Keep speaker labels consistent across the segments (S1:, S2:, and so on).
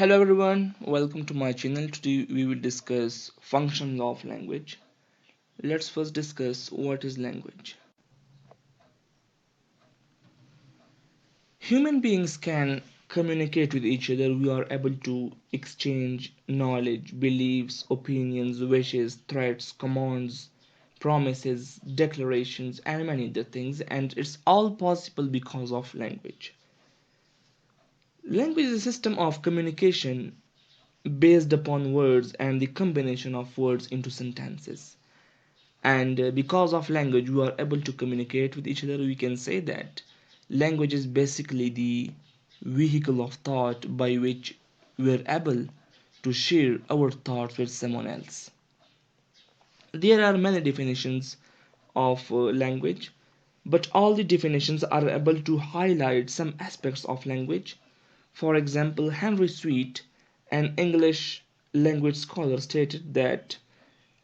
S1: Hello everyone, welcome to my channel. Today we will discuss functions of language. Let's first discuss what is language. Human beings can communicate with each other. We are able to exchange knowledge, beliefs, opinions, wishes, threats, commands, promises, declarations, and many other things, and it's all possible because of language. Language is a system of communication based upon words and the combination of words into sentences. And because of language, we are able to communicate with each other. We can say that language is basically the vehicle of thought by which we are able to share our thoughts with someone else. There are many definitions of language, but all the definitions are able to highlight some aspects of language. For example, Henry Sweet, an English language scholar, stated that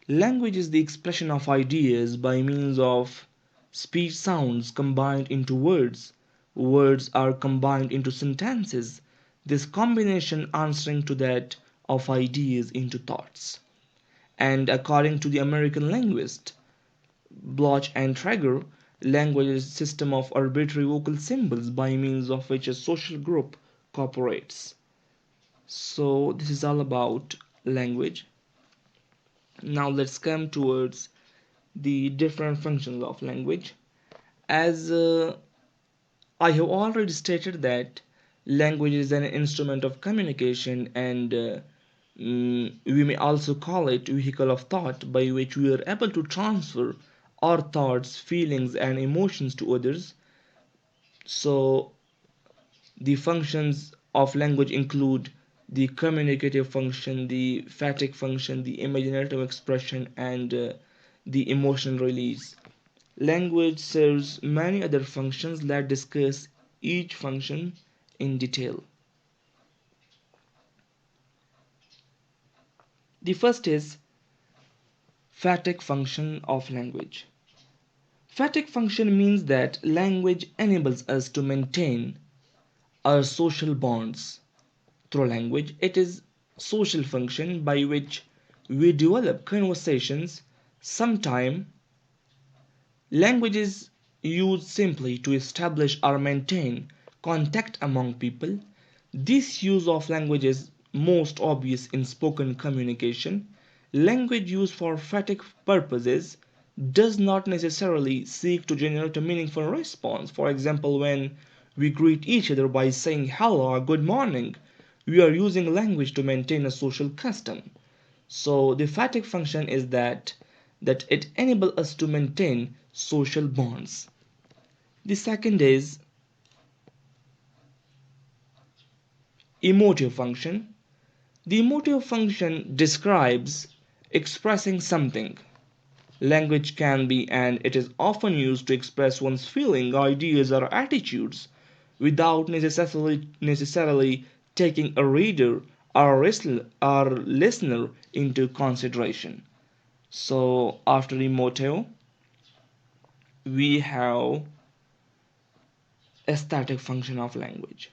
S1: language is the expression of ideas by means of speech sounds combined into words. Words are combined into sentences. This combination answering to that of ideas into thoughts. And according to the American linguist Bloch and Traeger, language is a system of arbitrary vocal symbols by means of which a social group cooperates. So this is all about language. Now let's come towards the different functions of language. As I have already stated that language is an instrument of communication and we may also call it vehicle of thought by which we are able to transfer our thoughts, feelings and emotions to others. So the functions of language include the communicative function, the phatic function, the imaginative expression and the emotional release. Language serves many other functions. Let's discuss each function in detail. The first is phatic function of language. Phatic function means that language enables us to maintain our social bonds through language. It is social function by which we develop conversations. Sometimes language is used simply to establish or maintain contact among people. This use of language is most obvious in spoken communication. Language used for phatic purposes does not necessarily seek to generate a meaningful response. For example, when we greet each other by saying hello or good morning, we are using language to maintain a social custom. So the phatic function is that it enables us to maintain social bonds. The second is emotive function. The emotive function describes expressing something. Language can be and it is often used to express one's feeling, ideas or attitudes without necessarily taking a reader or listener into consideration. So after emotive, we have aesthetic function of language.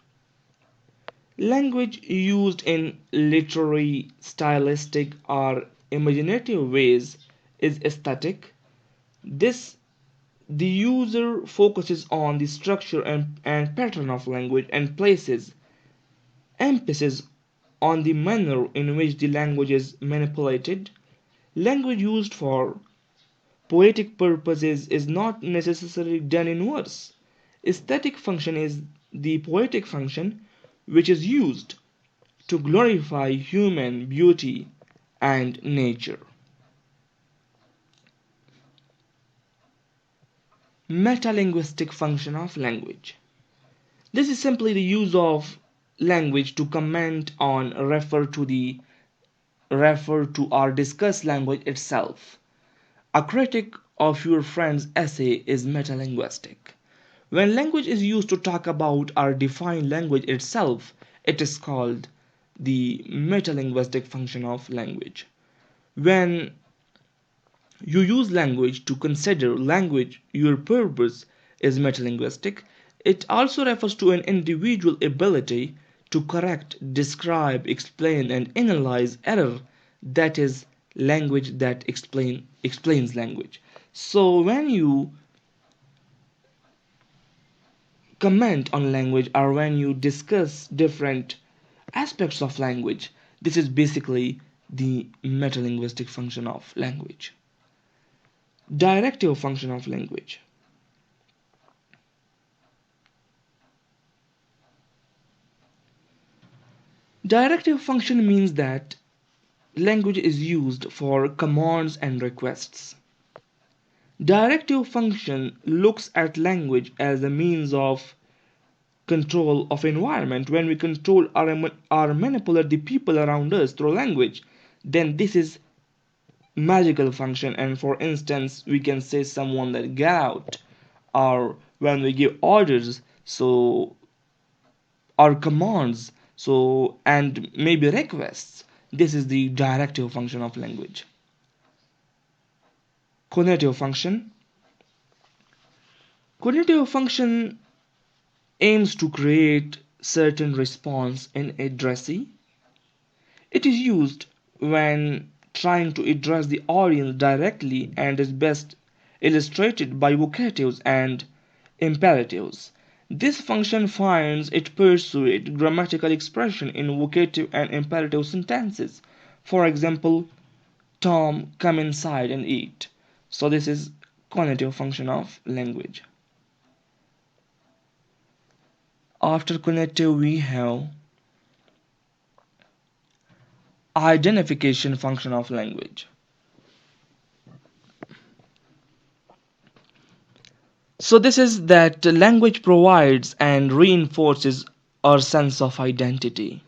S1: Language used in literary, stylistic, or imaginative ways is aesthetic. This the user focuses on the structure and pattern of language and places emphasis on the manner in which the language is manipulated. Language used for poetic purposes is not necessarily done in verse. Aesthetic function is the poetic function which is used to glorify human beauty and nature. Metalinguistic function of language. This is simply the use of language to comment on, refer to or discuss language itself. A critic of your friend's essay is metalinguistic. When language is used to talk about or define language itself, it is called the metalinguistic function of language. When you use language to consider language, your purpose is metalinguistic. It also refers to an individual ability to correct, describe, explain, and analyze error. That is language that explains language. So when you comment on language or when you discuss different aspects of language, this is basically the metalinguistic function of language. Directive function of language. Directive function means that language is used for commands and requests. Directive function looks at language as a means of control of environment. When we control or manipulate the people around us through language, then this is magical function. And for instance, we can say someone that get out, or when we give orders, so or commands, so and maybe requests, this is the directive function of language. Conative function. Conative function aims to create certain response in addressee. It is used when trying to address the audience directly and is best illustrated by vocatives and imperatives. This function finds it pursued grammatical expression in vocative and imperative sentences. For example, Tom, come inside and eat. So this is conative function of language. After conative we have identification function of language. So this is that language provides and reinforces our sense of identity.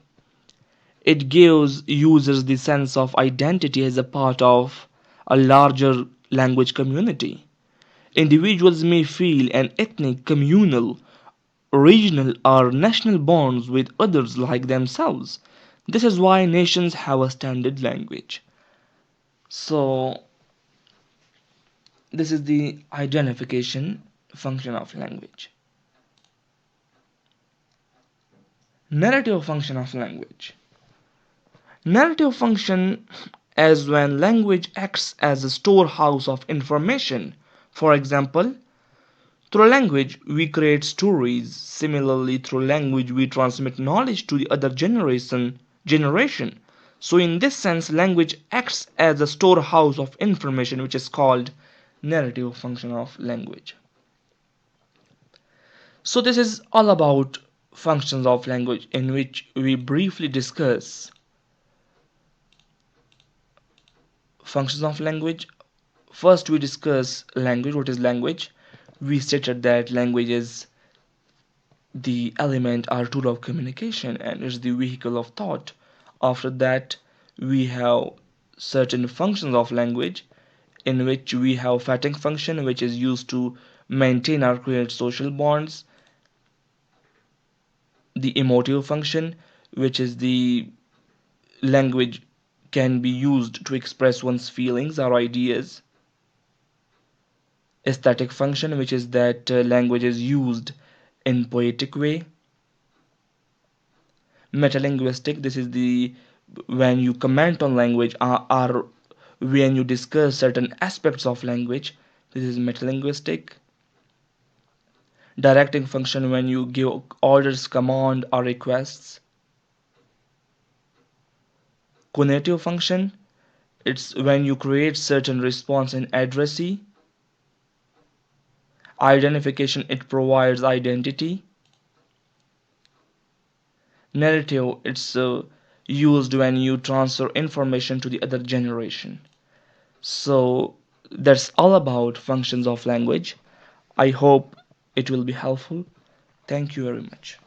S1: It gives users the sense of identity as a part of a larger language community. Individuals may feel an ethnic, communal, regional, or national bonds with others like themselves. This is why nations have a standard language. So, this is the identification function of language. Narrative function of language. Narrative function as when language acts as a storehouse of information. For example, through language we create stories. Similarly, through language we transmit knowledge to the other generation. So in this sense, language acts as a storehouse of information, which is called narrative function of language. So this is all about functions of language, in which we briefly discuss functions of language. First we discuss language. What is language? We stated that language is the element or tool of communication and is the vehicle of thought. After that, we have certain functions of language, in which we have Phatic function, which is used to maintain or create social bonds. The emotive function, which is the language can be used to express one's feelings or ideas. Aesthetic function, which is that language is used in poetic way. Metalinguistic, this is the when you comment on language, or when you discuss certain aspects of language, this is metalinguistic. Directing function, when you give orders, command, or requests. Conative function, it's when you create certain response in addressee. Identification, it provides identity. Narrative, it's used when you transfer information to the other generation. So that's all about functions of language. I hope it will be helpful. Thank you very much.